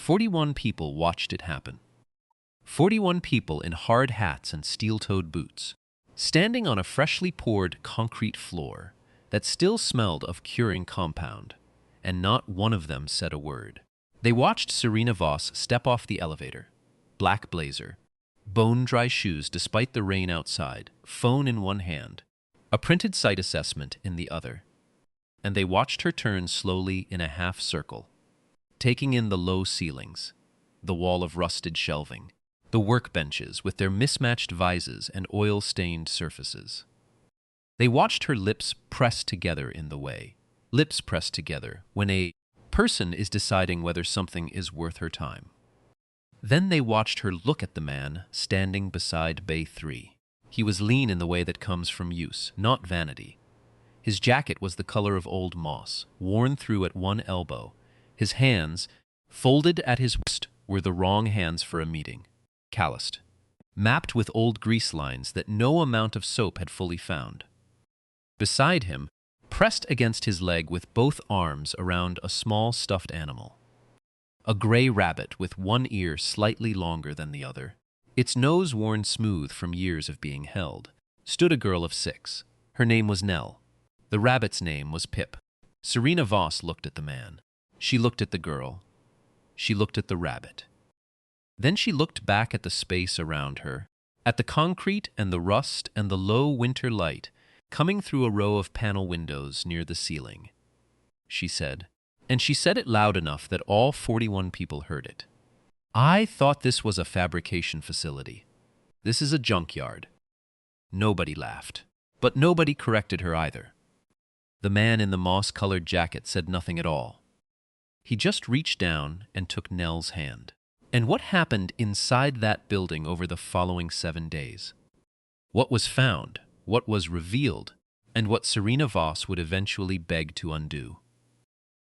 41 people watched it happen. 41 people in hard hats and steel-toed boots, standing on a freshly poured concrete floor that still smelled of curing compound, and not one of them said a word. They watched Serena Voss step off the elevator, black blazer, bone-dry shoes despite the rain outside, phone in one hand, a printed site assessment in the other. And they watched her turn slowly in a half circle, taking in the low ceilings, the wall of rusted shelving, the workbenches with their mismatched vises and oil-stained surfaces. They watched her lips press together in the way, lips pressed together when a person is deciding whether something is worth her time. Then they watched her look at the man standing beside Bay 3. He was lean in the way that comes from use, not vanity. His jacket was the color of old moss, worn through at one elbow. His hands, folded at his wrist, were the wrong hands for a meeting, calloused, mapped with old grease lines that no amount of soap had fully found. Beside him, pressed against his leg with both arms around a small stuffed animal, a gray rabbit with one ear slightly longer than the other, its nose worn smooth from years of being held, stood a girl of 6. Her name was Nell. The rabbit's name was Pip. Serena Voss looked at the man. She looked at the girl. She looked at the rabbit. Then she looked back at the space around her, at the concrete and the rust and the low winter light coming through a row of panel windows near the ceiling. She said, and she said it loud enough that all 41 people heard it. "I thought this was a fabrication facility. This is a junkyard." Nobody laughed, but nobody corrected her either. The man in the moss-colored jacket said nothing at all. He just reached down and took Nell's hand. And what happened inside that building over the following 7 days? What was found, what was revealed, and what Serena Voss would eventually beg to undo,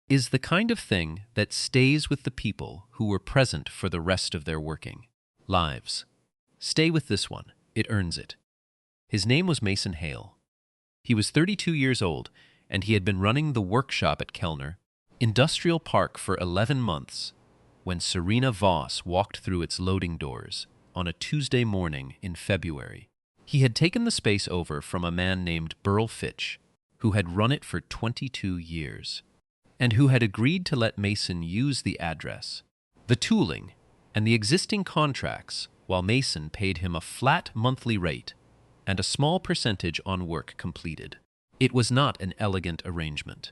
is the kind of thing that stays with the people who were present for the rest of their working lives. Stay with this one. It earns it. His name was Mason Hale. He was 32 years old, and he had been running the workshop at Kellner Industrial Park for 11 months when Serena Voss walked through its loading doors on a Tuesday morning in February. He had taken the space over from a man named Burl Fitch, who had run it for 22 years, and who had agreed to let Mason use the address, the tooling, and the existing contracts while Mason paid him a flat monthly rate and a small percentage on work completed. It was not an elegant arrangement.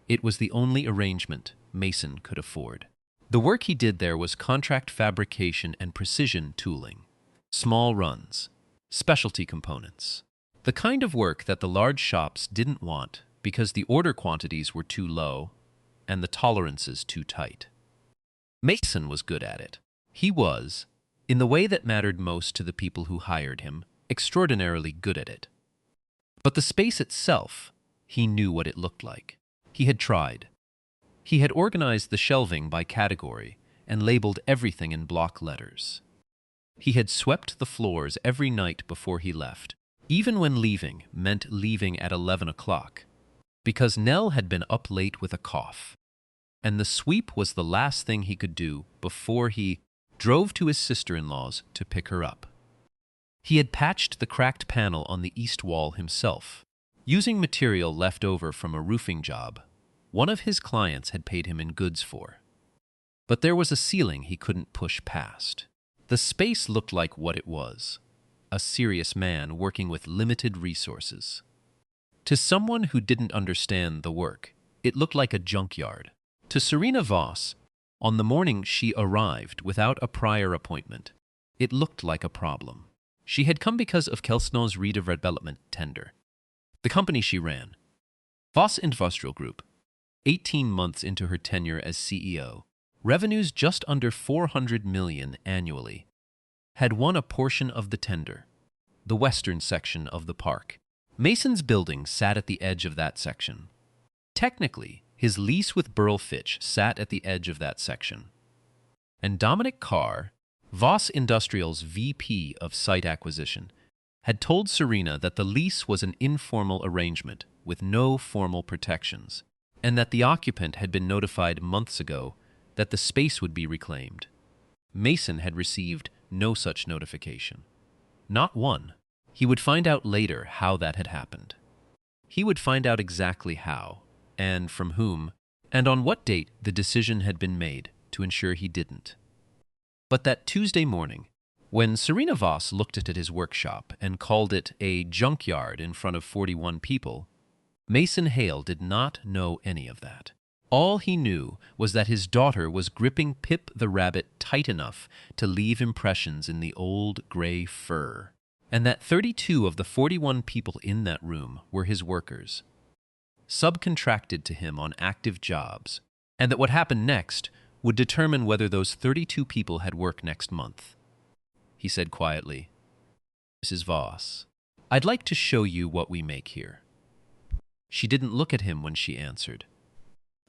It was the only arrangement Mason could afford. The work he did there was contract fabrication and precision tooling, small runs, specialty components, the kind of work that the large shops didn't want because the order quantities were too low and the tolerances too tight. Mason was good at it. He was, in the way that mattered most to the people who hired him, extraordinarily good at it. But the space itself, he knew what it looked like. He had tried. He had organized the shelving by category and labeled everything in block letters. He had swept the floors every night before he left, even when leaving meant leaving at 11 o'clock, because Nell had been up late with a cough, and the sweep was the last thing he could do before he drove to his sister-in-law's to pick her up. He had patched the cracked panel on the east wall himself, using material left over from a roofing job one of his clients had paid him in goods for. But there was a ceiling he couldn't push past. The space looked like what it was, a serious man working with limited resources. To someone who didn't understand the work, it looked like a junkyard. To Serena Voss, on the morning she arrived without a prior appointment, it looked like a problem. She had come because of Kelsnow's redevelopment tender. The company she ran, Voss Industrial Group, 18 months into her tenure as CEO, revenues just under $400 million annually, had won a portion of the tender, the western section of the park. Mason's building sat at the edge of that section. Technically, his lease with Burl Fitch sat at the edge of that section. And Dominic Carr, Voss Industrial's VP of Site Acquisition, had told Serena that the lease was an informal arrangement with no formal protections, and that the occupant had been notified months ago that the space would be reclaimed. Mason had received no such notification. Not one. He would find out later how that had happened. He would find out exactly how, and from whom, and on what date the decision had been made to ensure he didn't. But that Tuesday morning, when Serena Voss looked at his workshop and called it a junkyard in front of 41 people, Mason Hale did not know any of that. All he knew was that his daughter was gripping Pip the rabbit tight enough to leave impressions in the old gray fur, and that 32 of the 41 people in that room were his workers, subcontracted to him on active jobs, and that what happened next would determine whether those 32 people had work next month. He said quietly, "Mrs. Voss, I'd like to show you what we make here." She didn't look at him when she answered.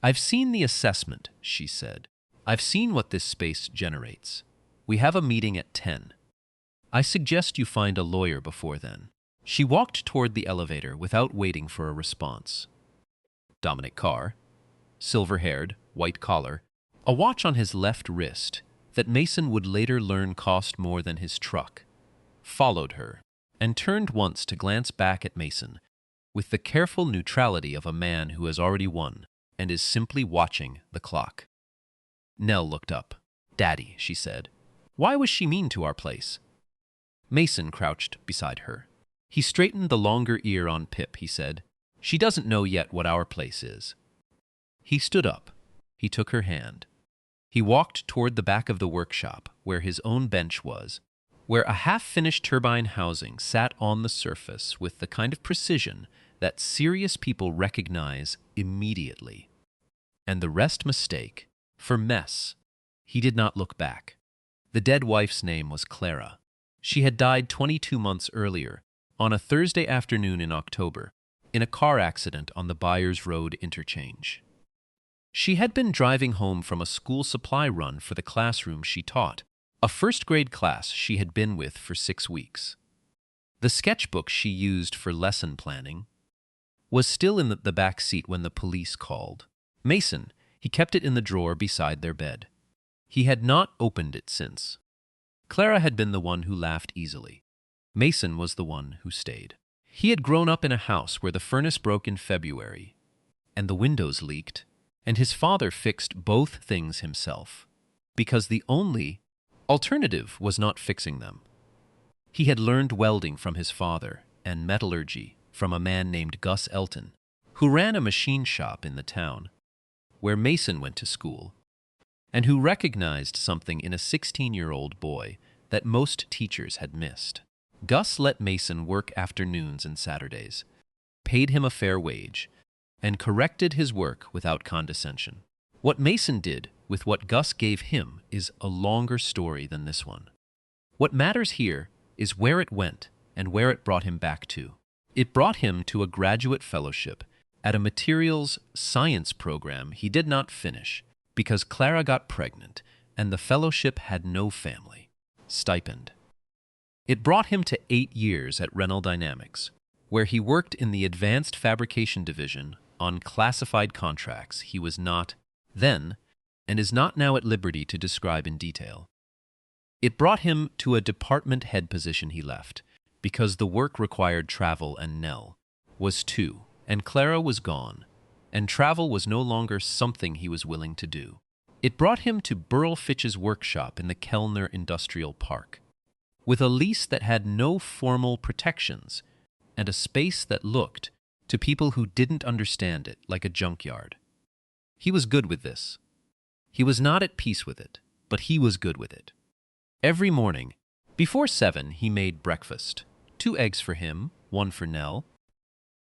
"I've seen the assessment," she said. "I've seen what this space generates. We have a meeting at 10. I suggest you find a lawyer before then." She walked toward the elevator without waiting for a response. Dominic Carr, silver-haired, white collar, a watch on his left wrist that Mason would later learn cost more than his truck, followed her and turned once to glance back at Mason with the careful neutrality of a man who has already won and is simply watching the clock. Nell looked up. "Daddy," she said. "Why was she mean to our place?" Mason crouched beside her. He straightened the longer ear on Pip, he said. "She doesn't know yet what our place is." He stood up. He took her hand. He walked toward the back of the workshop, where his own bench was, where a half-finished turbine housing sat on the surface with the kind of precision that serious people recognize immediately. And the rest mistake for mess. He did not look back. The dead wife's name was Clara. She had died 22 months earlier, on a Thursday afternoon in October, in a car accident on the Byers Road interchange. She had been driving home from a school supply run for the classroom she taught, a first-grade class she had been with for 6 weeks. The sketchbook she used for lesson planning was still in the back seat when the police called. Mason, he kept it in the drawer beside their bed. He had not opened it since. Clara had been the one who laughed easily. Mason was the one who stayed. He had grown up in a house where the furnace broke in February, and the windows leaked, and his father fixed both things himself, because the only alternative was not fixing them. He had learned welding from his father and metallurgy from a man named Gus Elton, who ran a machine shop in the town where Mason went to school, and who recognized something in a 16-year-old boy that most teachers had missed. Gus let Mason work afternoons and Saturdays, paid him a fair wage, and corrected his work without condescension. What Mason did with what Gus gave him is a longer story than this one. What matters here is where it went and where it brought him back to. It brought him to a graduate fellowship at a materials science program he did not finish because Clara got pregnant and the fellowship had no family stipend. It brought him to 8 years at Renault Dynamics, where he worked in the advanced fabrication division on classified contracts he was not then and is not now at liberty to describe in detail. It brought him to a department head position he left because the work required travel and Nell was too, and Clara was gone, and travel was no longer something he was willing to do. It brought him to Burl Fitch's workshop in the Kellner Industrial Park, with a lease that had no formal protections and a space that looked, to people who didn't understand it, like a junkyard. He was good with this. He was not at peace with it, but he was good with it. Every morning, before 7, he made breakfast. 2 eggs for him, 1 for Nell,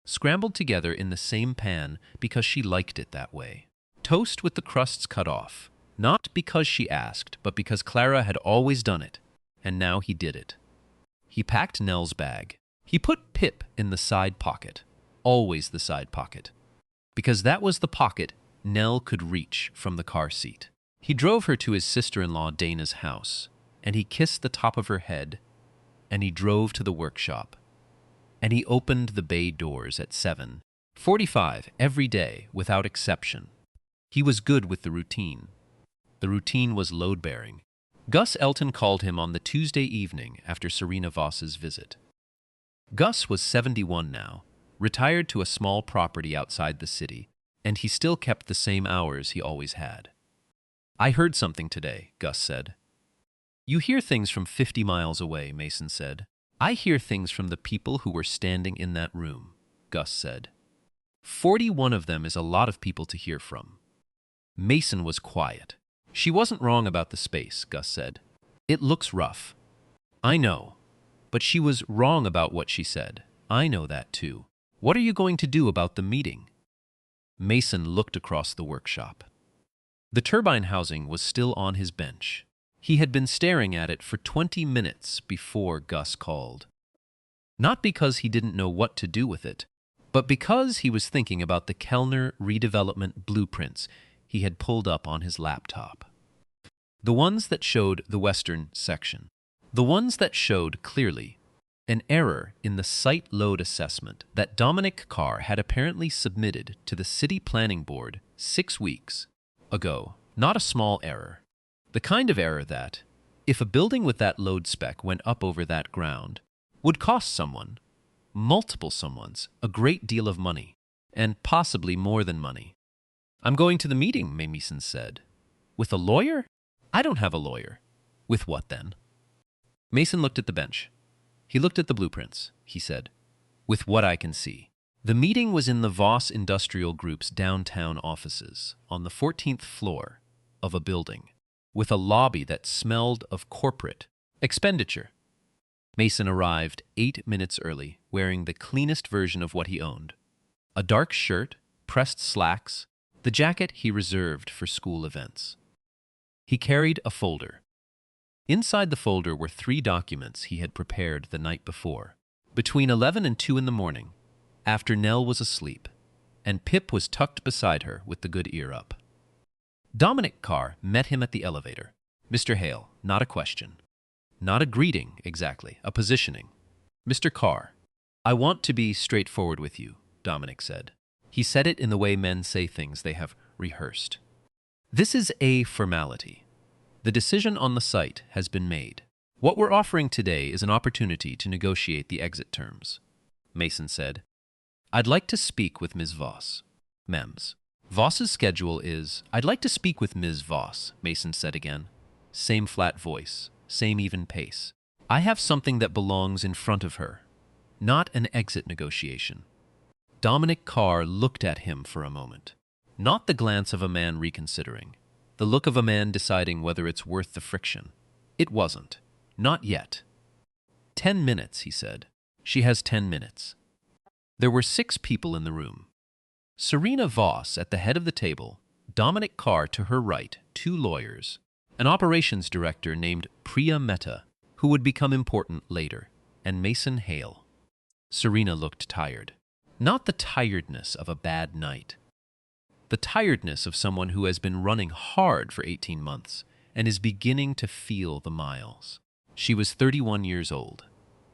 scrambled together in the same pan because she liked it that way. Toast with the crusts cut off, not because she asked, but because Clara had always done it, and now he did it. He packed Nell's bag. He put Pip in the side pocket, always the side pocket, because that was the pocket Nell could reach from the car seat. He drove her to his sister-in-law Dana's house, and he kissed the top of her head, and he drove to the workshop, and he opened the bay doors at 7:45 every day without exception. He was good with the routine. The routine was load-bearing. Gus Elton called him on the Tuesday evening after Serena Voss's visit. Gus was 71 now, retired to a small property outside the city, and he still kept the same hours he always had. "I heard something today," Gus said. "You hear things from 50 miles away," Mason said. "I hear things from the people who were standing in that room," Gus said. 41 of them is a lot of people to hear from. Mason was quiet. "She wasn't wrong about the space," Gus said. "It looks rough." "I know. But she was wrong about what she said. I know that too. What are you going to do about the meeting?" Mason looked across the workshop. The turbine housing was still on his bench. He had been staring at it for 20 minutes before Gus called. Not because he didn't know what to do with it, but because he was thinking about the Kellner redevelopment blueprints he had pulled up on his laptop. The ones that showed the western section. The ones that showed clearly an error in the site load assessment that Dominic Carr had apparently submitted to the City Planning Board 6 weeks ago. Not a small error. The kind of error that, if a building with that load spec went up over that ground, would cost someone, multiple someones, a great deal of money, and possibly more than money. "I'm going to the meeting," Mason said. "With a lawyer? I don't have a lawyer." "With what then?" Mason looked at the bench. He looked at the blueprints. He said, "With what I can see." The meeting was in the Voss Industrial Group's downtown offices, on the 14th floor of a building, with a lobby that smelled of corporate expenditure. Mason arrived 8 minutes early, wearing the cleanest version of what he owned. A dark shirt, pressed slacks, the jacket he reserved for school events. He carried a folder. Inside the folder were 3 documents he had prepared the night before, between 11 and 2 in the morning, after Nell was asleep, and Pip was tucked beside her with the good ear up. Dominic Carr met him at the elevator. "Mr. Hale, not a question. Not a greeting, exactly, a positioning." "Mr. Carr, I want to be straightforward with you," Dominic said. He said it in the way men say things they have rehearsed. "This is a formality. The decision on the site has been made. What we're offering today is an opportunity to negotiate the exit terms." Mason said, "I'd like to speak with Ms. Voss." "Mems. Voss's schedule is—" "I'd like to speak with Ms. Voss," Mason said again. Same flat voice, same even pace. "I have something that belongs in front of her, not an exit negotiation." Dominic Carr looked at him for a moment. Not the glance of a man reconsidering. The look of a man deciding whether it's worth the friction. It wasn't. Not yet. 10 minutes, he said. "She has 10 minutes. There were 6 people in the room. Serena Voss at the head of the table, Dominic Carr to her right, 2 lawyers, an operations director named Priya Mehta, who would become important later, and Mason Hale. Serena looked tired. Not the tiredness of a bad night. The tiredness of someone who has been running hard for 18 months and is beginning to feel the miles. She was 31 years old.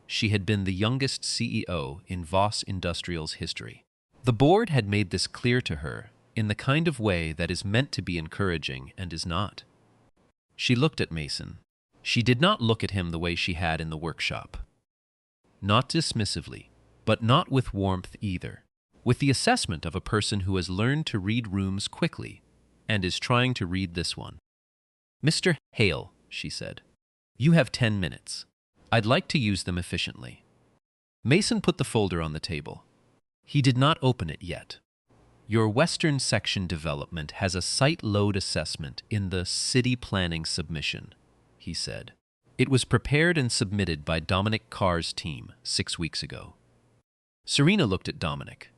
She had been the youngest CEO in Voss Industrial's history. The board had made this clear to her in the kind of way that is meant to be encouraging and is not. She looked at Mason. She did not look at him the way she had in the workshop. Not dismissively, but not with warmth either. With the assessment of a person who has learned to read rooms quickly and is trying to read this one. "Mr. Hale," she said, "you have 10 minutes. I'd like to use them efficiently." Mason put the folder on the table. He did not open it yet. "Your western section development has a site load assessment in the city planning submission," he said. "It was prepared and submitted by Dominic Carr's team 6 weeks ago." Serena looked at Dominic.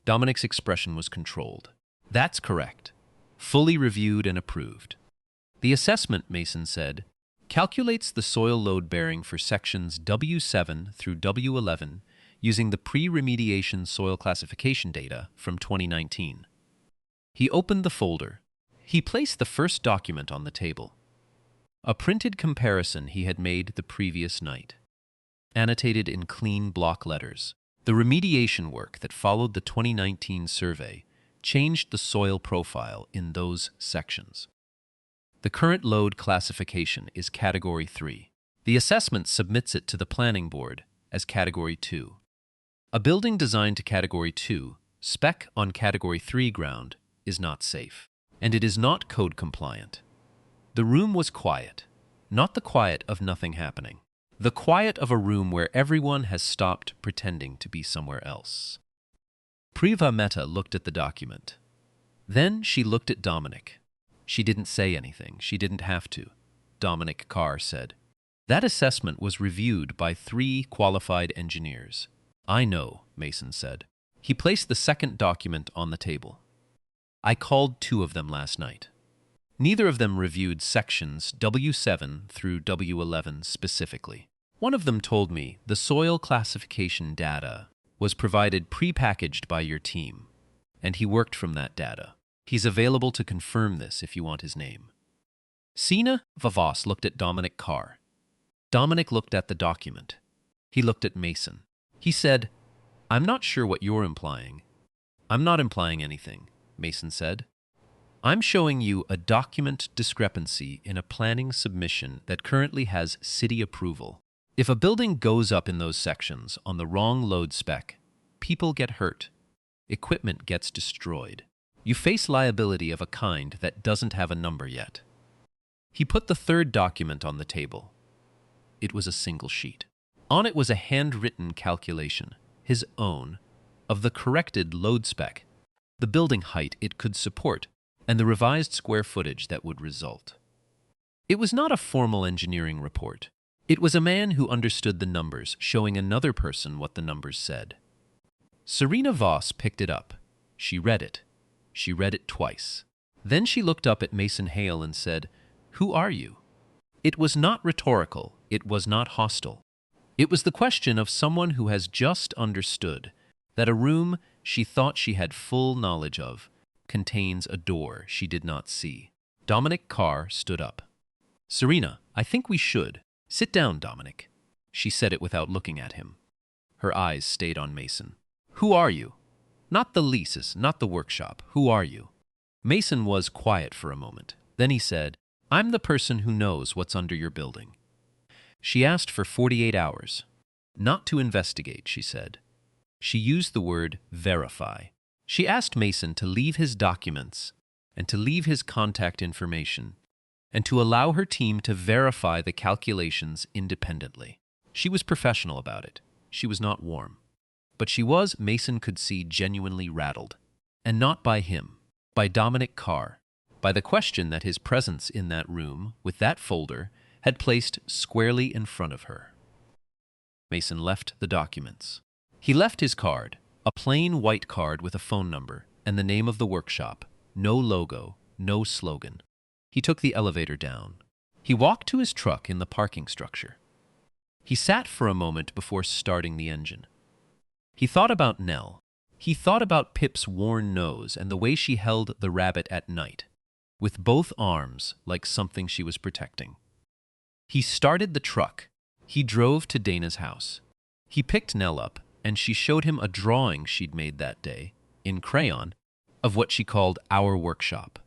Dominic's expression was controlled. "That's correct. Fully reviewed and approved." The assessment, Mason said, calculates the soil load bearing for sections W7 through W11 using the pre-remediation soil classification data from 2019. He opened the folder. He placed the first document on the table. A printed comparison he had made the previous night. Annotated in clean block letters. The remediation work that followed the 2019 survey changed the soil profile in those sections. The current load classification is Category 3. The assessment submits it to the planning board as Category 2. A building designed to Category 2, spec on Category 3 ground, is not safe, and it is not code compliant. The room was quiet, not the quiet of nothing happening. The quiet of a room where everyone has stopped pretending to be somewhere else. Priya Mehta looked at the document. Then she looked at Dominic. She didn't say anything. She didn't have to. Dominic Carr said, "That assessment was reviewed by 3 qualified engineers." "I know," Mason said. He placed the second document on the table. "I called 2 of them last night. Neither of them reviewed sections W7 through W11 specifically. One of them told me the soil classification data was provided pre-packaged by your team, and he worked from that data. He's available to confirm this if you want his name." Sina Vavas looked at Dominic Carr. Dominic looked at the document. He looked at Mason. He said, "I'm not sure what you're implying." "I'm not implying anything," Mason said. "I'm showing you a document discrepancy in a planning submission that currently has city approval. If a building goes up in those sections on the wrong load spec, people get hurt. Equipment gets destroyed. You face liability of a kind that doesn't have a number yet." He put the third document on the table. It was a single sheet. On it was a handwritten calculation, his own, of the corrected load spec, the building height it could support, and the revised square footage that would result. It was not a formal engineering report. It was a man who understood the numbers, showing another person what the numbers said. Serena Voss picked it up. She read it. She read it twice. Then she looked up at Mason Hale and said, "Who are you?" It was not rhetorical. It was not hostile. It was the question of someone who has just understood that a room she thought she had full knowledge of contains a door she did not see. Dominic Carr stood up. "Serena, I think we should. Sit down, Dominic." She said it without looking at him. Her eyes stayed on Mason. "Who are you? Not the leases, not the workshop. Who are you?" Mason was quiet for a moment. Then he said, "I'm the person who knows what's under your building." She asked for 48 hours. Not to investigate, she said. She used the word verify. She asked Mason to leave his documents and to leave his contact information and to allow her team to verify the calculations independently. She was professional about it. She was not warm. But she was, Mason could see, genuinely rattled. And not by him, by Dominic Carr, by the question that his presence in that room with that folder had placed squarely in front of her. Mason left the documents. He left his card, a plain white card with a phone number and the name of the workshop, no logo, no slogan. He took the elevator down. He walked to his truck in the parking structure. He sat for a moment before starting the engine. He thought about Nell. He thought about Pip's worn nose and the way she held the rabbit at night, with both arms like something she was protecting. He started the truck. He drove to Dana's house. He picked Nell up, and she showed him a drawing she'd made that day, in crayon, of what she called our workshop.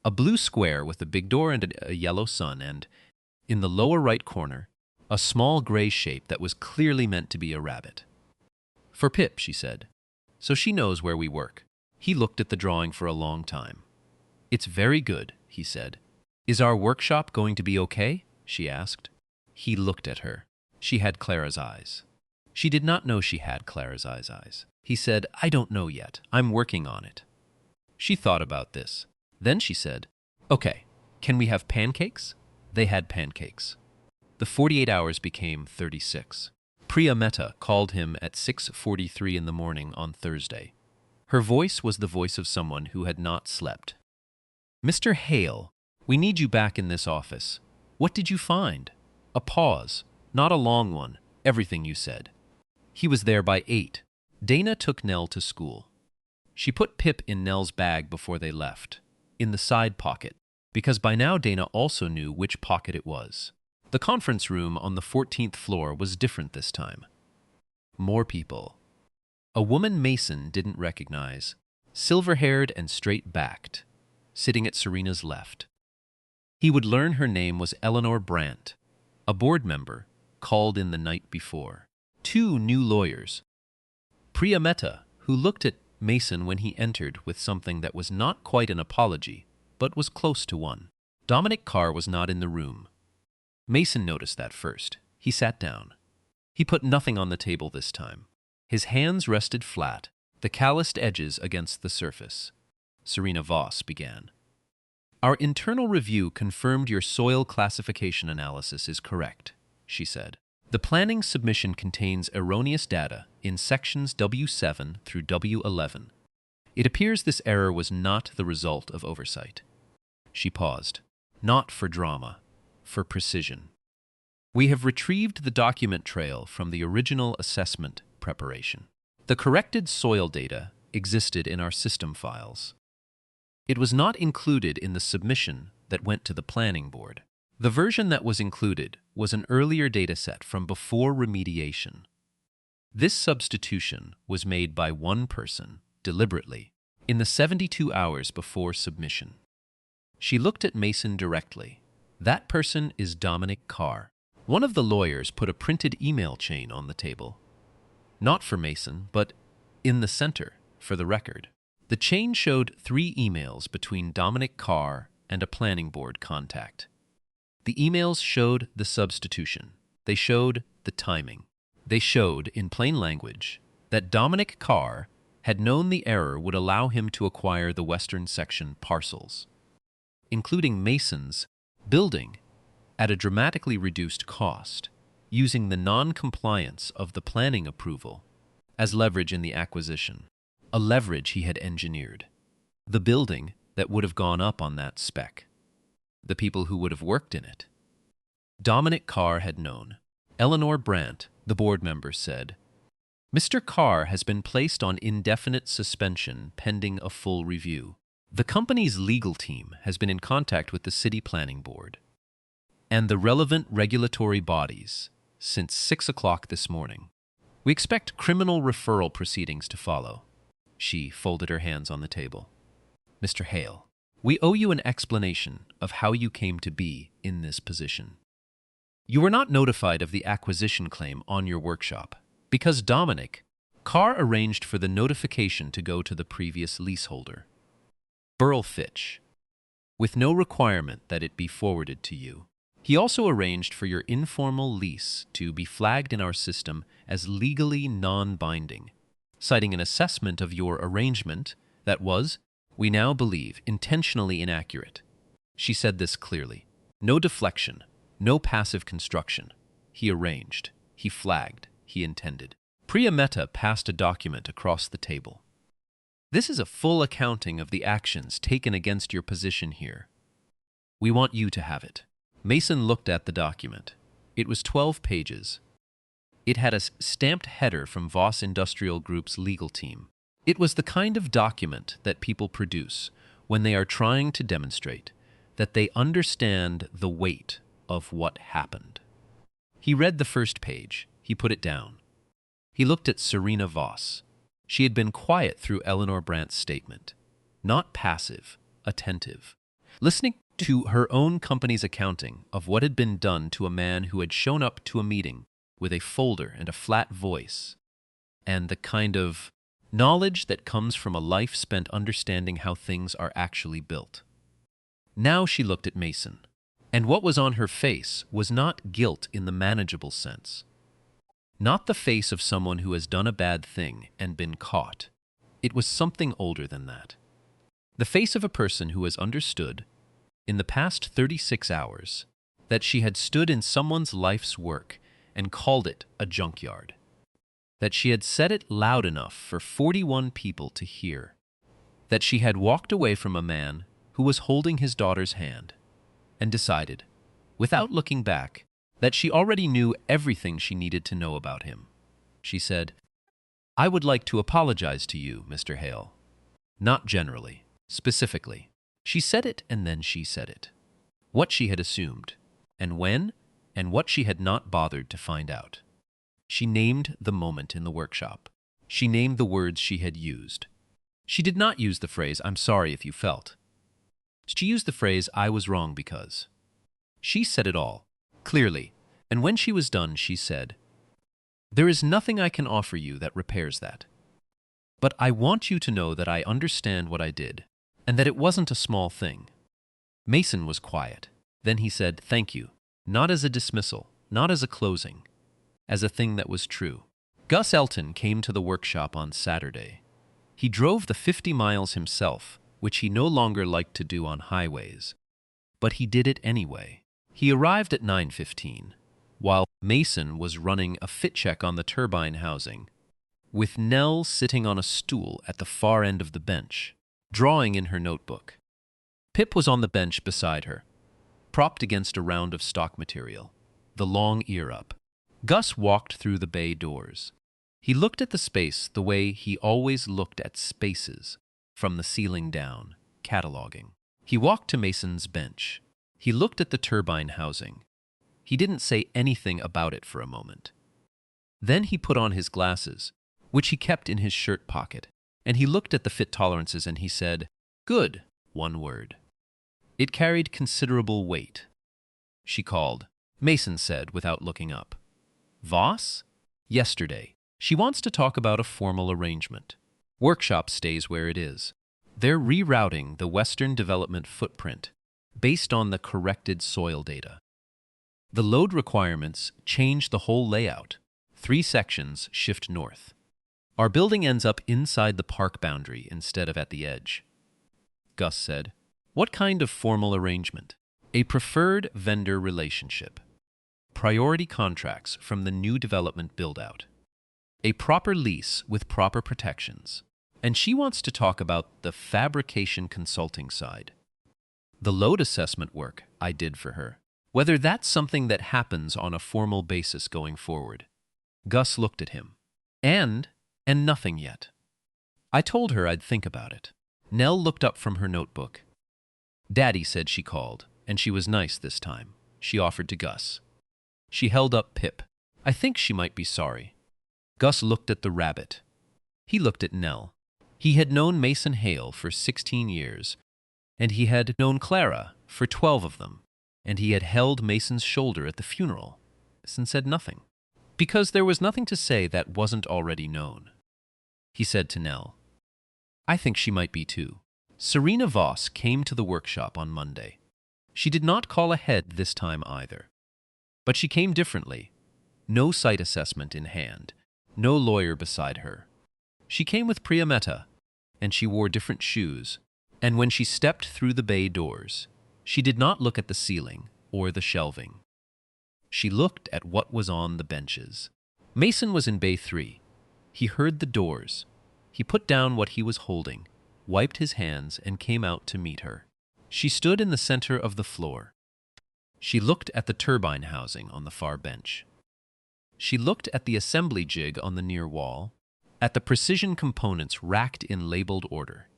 A blue square with a big door and a yellow sun, and, in the lower right corner, a small gray shape that was clearly meant to be a rabbit. "For Pip," she said. "So she knows where we work." He looked at the drawing for a long time. "It's very good," he said. "Is our workshop going to be okay?" she asked. He looked at her. She had Clara's eyes. She did not know she had Clara's eyes. He said, "I don't know yet. I'm working on it." She thought about this. Then she said, "Okay, can we have pancakes?" They had pancakes. The 48 hours became 36. Priya Mehta called him at 6:43 in the morning on Thursday. Her voice was the voice of someone who had not slept. "Mr. Hale, we need you back in this office. What did you find?" A pause, not a long one, everything you said. He was there by 8. Dana took Nell to school. She put Pip in Nell's bag before they left, in the side pocket, because by now Dana also knew which pocket it was. The conference room on the 14th floor was different this time. More people. A woman Mason didn't recognize, silver-haired and straight-backed, sitting at Serena's left. He would learn her name was Eleanor Brandt, a board member, called in the night before. 2 new lawyers. Priya Mehta, who looked at Mason when he entered with something that was not quite an apology, but was close to one. Dominic Carr was not in the room. Mason noticed that first. He sat down. He put nothing on the table this time. His hands rested flat, the calloused edges against the surface. Serena Voss began. Our internal review confirmed your soil classification analysis is correct, she said. The planning submission contains erroneous data in sections W7 through W11. It appears this error was not the result of oversight. She paused. Not for drama, for precision. We have retrieved the document trail from the original assessment preparation. The corrected soil data existed in our system files. It was not included in the submission that went to the planning board. The version that was included was an earlier dataset from before remediation. This substitution was made by one person, deliberately, in the 72 hours before submission. She looked at Mason directly. That person is Dominic Carr. One of the lawyers put a printed email chain on the table. Not for Mason, but in the center, for the record. The chain showed 3 emails between Dominic Carr and a planning board contact. The emails showed the substitution. They showed the timing. They showed, in plain language, that Dominic Carr had known the error would allow him to acquire the western section parcels, including Mason's building, at a dramatically reduced cost, using the non-compliance of the planning approval as leverage in the acquisition, a leverage he had engineered. The building that would have gone up on that spec. The people who would have worked in it. Dominic Carr had known. Eleanor Brandt, the board member, said, Mr. Carr has been placed on indefinite suspension pending a full review. The company's legal team has been in contact with the City Planning Board and the relevant regulatory bodies since 6 o'clock this morning. We expect criminal referral proceedings to follow. She folded her hands on the table. Mr. Hale, we owe you an explanation of how you came to be in this position. You were not notified of the acquisition claim on your workshop because Dominic Carr arranged for the notification to go to the previous leaseholder, Burl Fitch, with no requirement that it be forwarded to you. He also arranged for your informal lease to be flagged in our system as legally non-binding, citing an assessment of your arrangement that was, we now believe, intentionally inaccurate. She said this clearly. No deflection, no passive construction. He arranged, he flagged, he intended. Priya Mehta passed a document across the table. This is a full accounting of the actions taken against your position here. We want you to have it. Mason looked at the document. It was 12 pages. It had a stamped header from Voss Industrial Group's legal team. It was the kind of document that people produce when they are trying to demonstrate that they understand the weight of what happened. He read the first page. He put it down. He looked at Serena Voss. She had been quiet through Eleanor Brandt's statement, not passive, attentive, listening to her own company's accounting of what had been done to a man who had shown up to a meeting with a folder and a flat voice, and the kind of knowledge that comes from a life spent understanding how things are actually built. Now she looked at Mason, and what was on her face was not guilt in the manageable sense. Not the face of someone who has done a bad thing and been caught. It was something older than that. The face of a person who has understood, in the past 36 hours, that she had stood in someone's life's work and called it a junkyard. That she had said it loud enough for 41 people to hear. That she had walked away from a man who was holding his daughter's hand and decided, without looking back, that she already knew everything she needed to know about him. She said, I would like to apologize to you, Mr. Hale. Not generally, specifically. She said it and then she said it. What she had assumed, and when, and what she had not bothered to find out. She named the moment in the workshop. She named the words she had used. She did not use the phrase, I'm sorry if you felt. She used the phrase, I was wrong because. She said it all, clearly, and when she was done, she said, "There is nothing I can offer you that repairs that. But I want you to know that I understand what I did, and that it wasn't a small thing." Mason was quiet. Then he said, "Thank you, not as a dismissal, not as a closing, as a thing that was true." Gus Elton came to the workshop on Saturday. He drove the 50 miles himself, which he no longer liked to do on highways. But he did it anyway. He arrived at 9:15, while Mason was running a fit check on the turbine housing, with Nell sitting on a stool at the far end of the bench, drawing in her notebook. Pip was on the bench beside her, propped against a round of stock material, the long ear up. Gus walked through the bay doors. He looked at the space the way he always looked at spaces, from the ceiling down, cataloging. He walked to Mason's bench. He looked at the turbine housing. He didn't say anything about it for a moment. Then he put on his glasses, which he kept in his shirt pocket, and he looked at the fit tolerances and he said, "Good," one word. It carried considerable weight. She called. Mason said without looking up, "Voss?" "Yesterday. She wants to talk about a formal arrangement. Workshop stays where it is. They're rerouting the Western Development footprint based on the corrected soil data. The load requirements change the whole layout. 3 sections shift north. Our building ends up inside the park boundary instead of at the edge." Gus said, "What kind of formal arrangement?" "A preferred vendor relationship. Priority contracts from the new development build-out. A proper lease with proper protections. And she wants to talk about the fabrication consulting side. The load assessment work I did for her. Whether that's something that happens on a formal basis going forward." Gus looked at him. And nothing yet. "I told her I'd think about it." Nell looked up from her notebook. "Daddy said she called, and she was nice this time," she offered to Gus. She held up Pip. "I think she might be sorry." Gus looked at the rabbit. He looked at Nell. He had known Mason Hale for 16 years, and he had known Clara for 12 of them, and he had held Mason's shoulder at the funeral, and said nothing, because there was nothing to say that wasn't already known. He said to Nell, "I think she might be too." Serena Voss came to the workshop on Monday. She did not call ahead this time either. But she came differently. No site assessment in hand, no lawyer beside her. She came with Priya Mehta, and she wore different shoes. And when she stepped through the bay doors, she did not look at the ceiling or the shelving. She looked at what was on the benches. Mason was in bay 3. He heard the doors. He put down what he was holding, wiped his hands, and came out to meet her. She stood in the center of the floor. She looked at the turbine housing on the far bench. She looked at the assembly jig on the near wall, at the precision components racked in labeled order,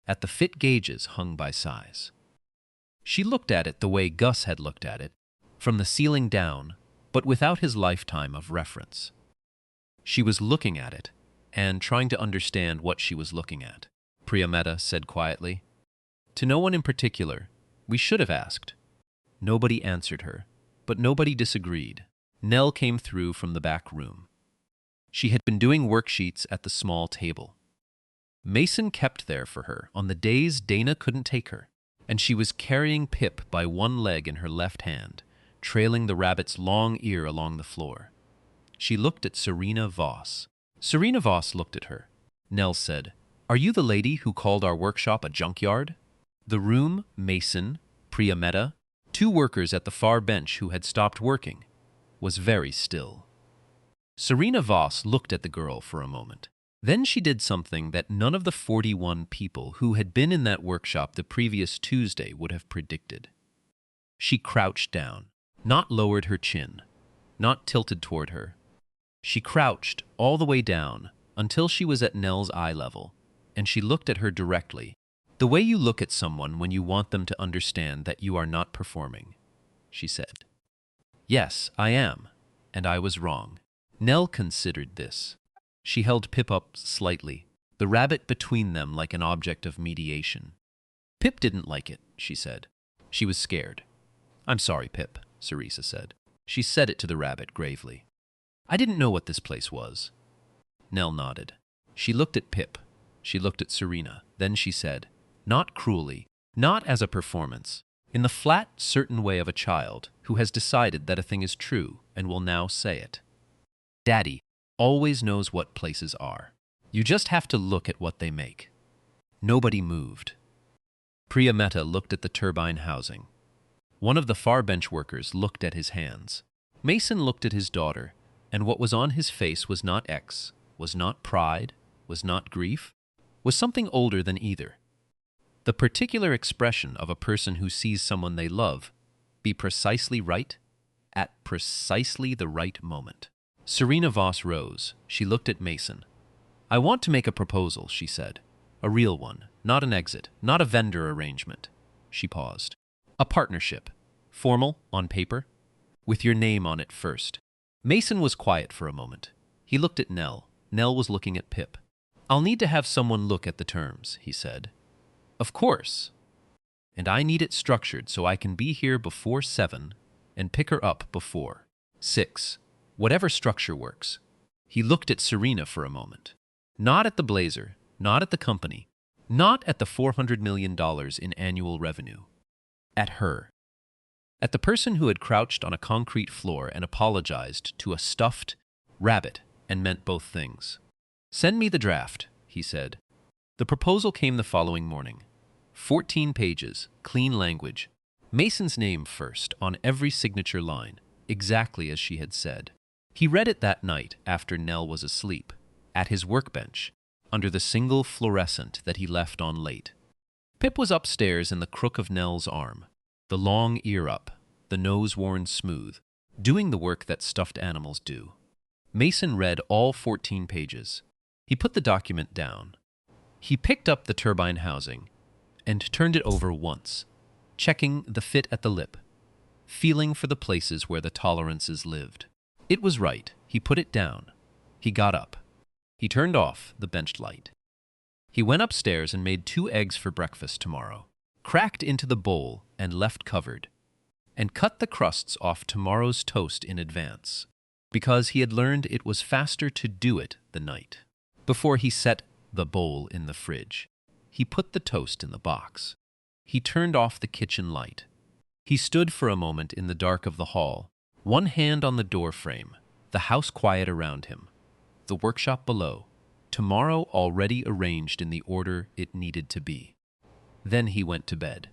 at the fit gauges hung by size. She looked at it the way Gus had looked at it, from the ceiling down, but without his lifetime of reference. She was looking at it, and trying to understand what she was looking at. Priya Mehta said quietly, "To no one in particular. We should have asked." Nobody answered her, but nobody disagreed. Nell came through from the back room. She had been doing worksheets at the small table. Mason kept there for her on the days Dana couldn't take her, and she was carrying Pip by one leg in her left hand, trailing the rabbit's long ear along the floor. She looked at Serena Voss. Serena Voss looked at her. Nell said, "Are you the lady who called our workshop a junkyard?" The room, Mason, Priya Mehta, 2 workers at the far bench who had stopped working, was very still. Serena Voss looked at the girl for a moment. Then she did something that none of the 41 people who had been in that workshop the previous Tuesday would have predicted. She crouched down, not lowered her chin, not tilted toward her. She crouched all the way down until she was at Nell's eye level, and she looked at her directly, the way you look at someone when you want them to understand that you are not performing. She said, "Yes, I am, and I was wrong." Nell considered this. She held Pip up slightly, the rabbit between them like an object of mediation. "Pip didn't like it," she said. She was scared. "I'm sorry, Pip," Cerisa said. She said it to the rabbit gravely. "I didn't know what this place was." Nell nodded. She looked at Pip. She looked at Serena. Then she said, not cruelly, not as a performance, in the flat, certain way of a child who has decided that a thing is true and will now say it. "Daddy always knows what places are. You just have to look at what they make." Nobody moved. Priya Mehta looked at the turbine housing. One of the far bench workers looked at his hands. Mason looked at his daughter, and what was on his face was not X, was not pride, was not grief, was something older than either. The particular expression of a person who sees someone they love be precisely right at precisely the right moment. Serena Voss rose. She looked at Mason. "I want to make a proposal," she said. "A real one, not an exit, not a vendor arrangement." She paused. "A partnership. Formal, on paper, with your name on it first." Mason was quiet for a moment. He looked at Nell. Nell was looking at Pip. "I'll need to have someone look at the terms," he said. "Of course. And I need it structured so I can be here before 7 and pick her up before 6. Whatever structure works." He looked at Serena for a moment. Not at the Blazer, not at the company, not at the $400 million in annual revenue. At her. At the person who had crouched on a concrete floor and apologized to a stuffed rabbit and meant both things. "Send me the draft," he said. The proposal came the following morning. 14 pages, clean language. Mason's name first on every signature line, exactly as she had said. He read it that night after Nell was asleep, at his workbench, under the single fluorescent that he left on late. Pip was upstairs in the crook of Nell's arm, the long ear up, the nose worn smooth, doing the work that stuffed animals do. Mason read all 14 pages. He put the document down. He picked up the turbine housing and turned it over once, checking the fit at the lip, feeling for the places where the tolerances lived. It was right. He put it down. He got up. He turned off the bench light. He went upstairs and made 2 eggs for breakfast tomorrow, cracked into the bowl and left covered, and cut the crusts off tomorrow's toast in advance, because he had learned it was faster to do it the night before he set the bowl in the fridge. He put the toast in the box. He turned off the kitchen light. He stood for a moment in the dark of the hall, one hand on the door frame, the house quiet around him, the workshop below, tomorrow already arranged in the order it needed to be. Then he went to bed.